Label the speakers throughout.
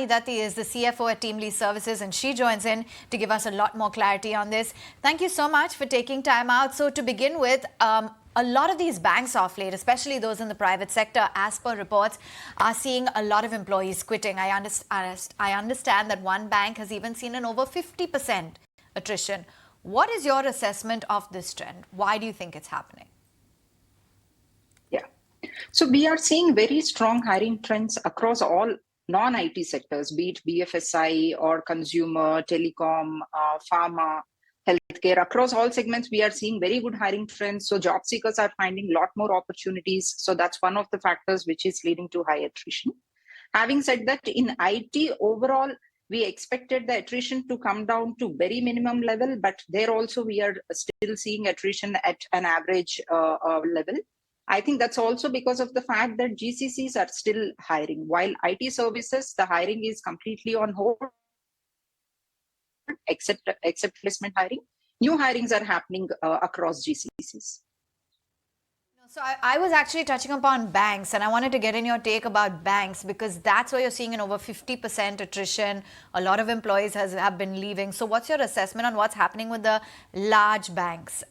Speaker 1: Dathi is the CFO at Teamlease Services, and she joins in to give us a lot more clarity on this. Thank you so much for taking time out. So to begin with, a lot of these banks off late, especially those in the private sector, as per reports, are seeing a lot of employees quitting. I understand that one bank has even seen an over 50% attrition. What is your assessment of this trend? Why do you think it's happening?
Speaker 2: Yeah. So we are seeing very strong hiring trends across all non-IT sectors, be it BFSI or consumer, telecom, pharma, healthcare. Across all segments, we are seeing very good hiring trends. So job seekers are finding a lot more opportunities. So that's one of the factors which is leading to high attrition. Having said that, in IT overall, we expected the attrition to come down to very minimum level, but there also we are still seeing attrition at an average level. I think that's also because of the fact that GCCs are still hiring. While IT services, the hiring is completely on hold, except placement hiring. New hirings are happening across GCCs.
Speaker 1: So I was actually touching upon banks, and I wanted to get in your take about banks because that's where you're seeing an over 50% attrition. A lot of employees have been leaving. So what's your assessment on what's happening with the large banks?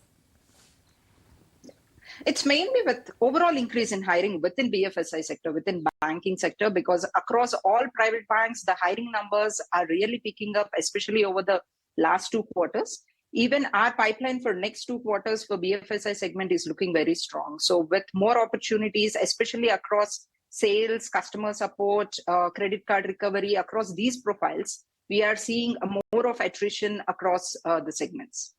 Speaker 2: It's mainly with overall increase in hiring within BFSI sector, within banking sector, because across all private banks, the hiring numbers are really picking up, especially over the last 2 quarters. Even our pipeline for next 2 quarters for BFSI segment is looking very strong. So with more opportunities, especially across sales, customer support, credit card recovery, across these profiles, we are seeing more of attrition across the segments.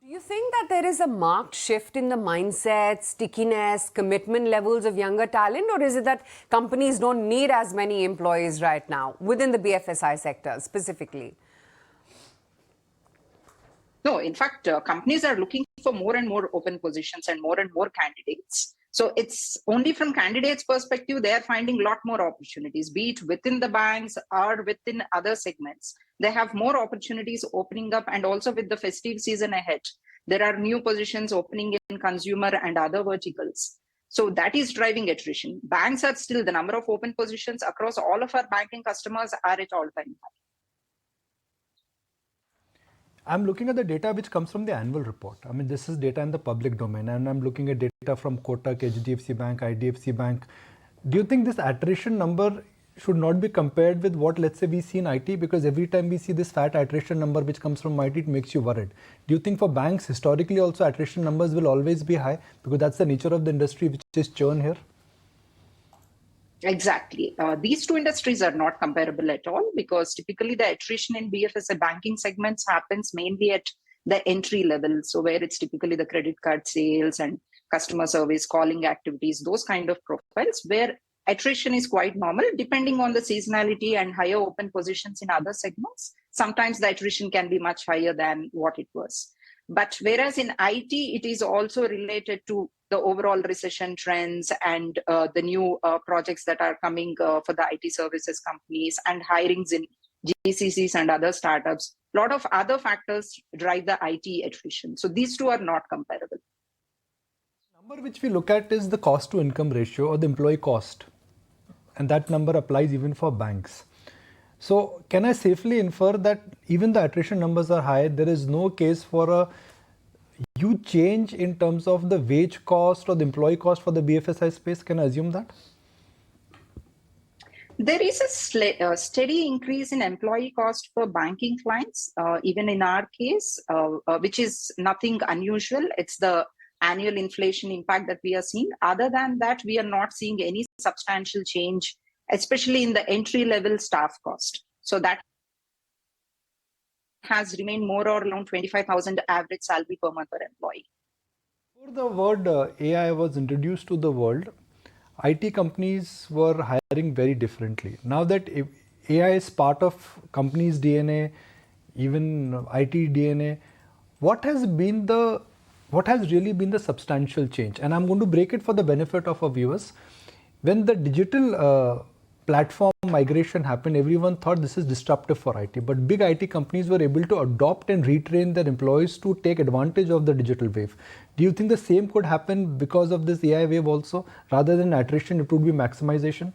Speaker 3: Do you think that there is a marked shift in the mindset, stickiness, commitment levels of younger talent, or is it that companies don't need as many employees right now within the BFSI sector specifically?
Speaker 2: No, in fact, companies are looking for more and more open positions and more candidates. So it's only from candidates' perspective, they are finding a lot more opportunities, be it within the banks or within other segments. They have more opportunities opening up, and also with the festive season ahead, there are new positions opening in consumer and other verticals. So that is driving attrition. Banks are still, the number of open positions across all of our banking customers are at all-time high.
Speaker 4: I'm looking at the data which comes from the annual report. I mean, this is data in the public domain, and I'm looking at data from Kotak, HDFC Bank, IDFC Bank. Do you think this attrition number should not be compared with what, let's say, we see in IT? Because every time we see this fat attrition number which comes from IT, it makes you worried. Do you think for banks, historically also attrition numbers will always be high? Because that's the nature of the industry which is churn here.
Speaker 2: Exactly. These two industries are not comparable at all, because typically the attrition in BFSI banking segments happens mainly at the entry level. So where it's typically the credit card sales and customer service, calling activities, those kind of profiles where attrition is quite normal, depending on the seasonality and higher open positions in other segments. Sometimes the attrition can be much higher than what it was. But whereas in IT, it is also related to the overall recession trends and the new projects that are coming for the IT services companies and hirings in GCCs and other startups. A lot of other factors drive the IT attrition. So these two are not comparable.
Speaker 4: The number which we look at is the cost to income ratio, or the employee cost. And that number applies even for banks. So can I safely infer that even the attrition numbers are high, there is no case for a huge change in terms of the wage cost or the employee cost for the BFSI space? Can I assume that?
Speaker 2: There is a steady increase in employee cost for banking clients, even in our case, which is nothing unusual. It's the annual inflation impact that we are seeing. Other than that, we are not seeing any substantial change, especially in the entry-level staff cost. So that has remained more or around 25,000 average salary per month per employee.
Speaker 4: Before the word AI was introduced to the world, IT companies were hiring very differently. Now that AI is part of companies' DNA, even IT DNA, what has really been the substantial change? And I'm going to break it for the benefit of our viewers. When the digital platform migration happened, everyone thought this is disruptive for IT. But big IT companies were able to adopt and retrain their employees to take advantage of the digital wave. Do you think the same could happen because of this AI wave also? Rather than attrition, it would be maximization?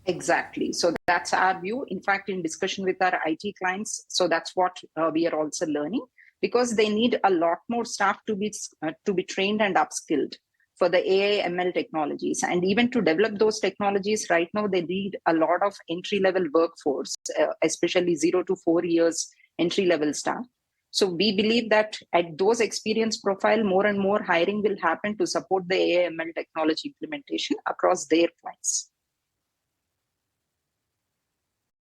Speaker 2: Exactly. So that's our view. In fact, in discussion with our IT clients, so that's what we are also learning, because they need a lot more staff to be trained and upskilled for the AI ML technologies. And even to develop those technologies right now, they need a lot of entry level workforce, especially 0 to 4 years entry level staff. So we believe that at those experience profile, more and more hiring will happen to support the AI ML technology implementation across their clients.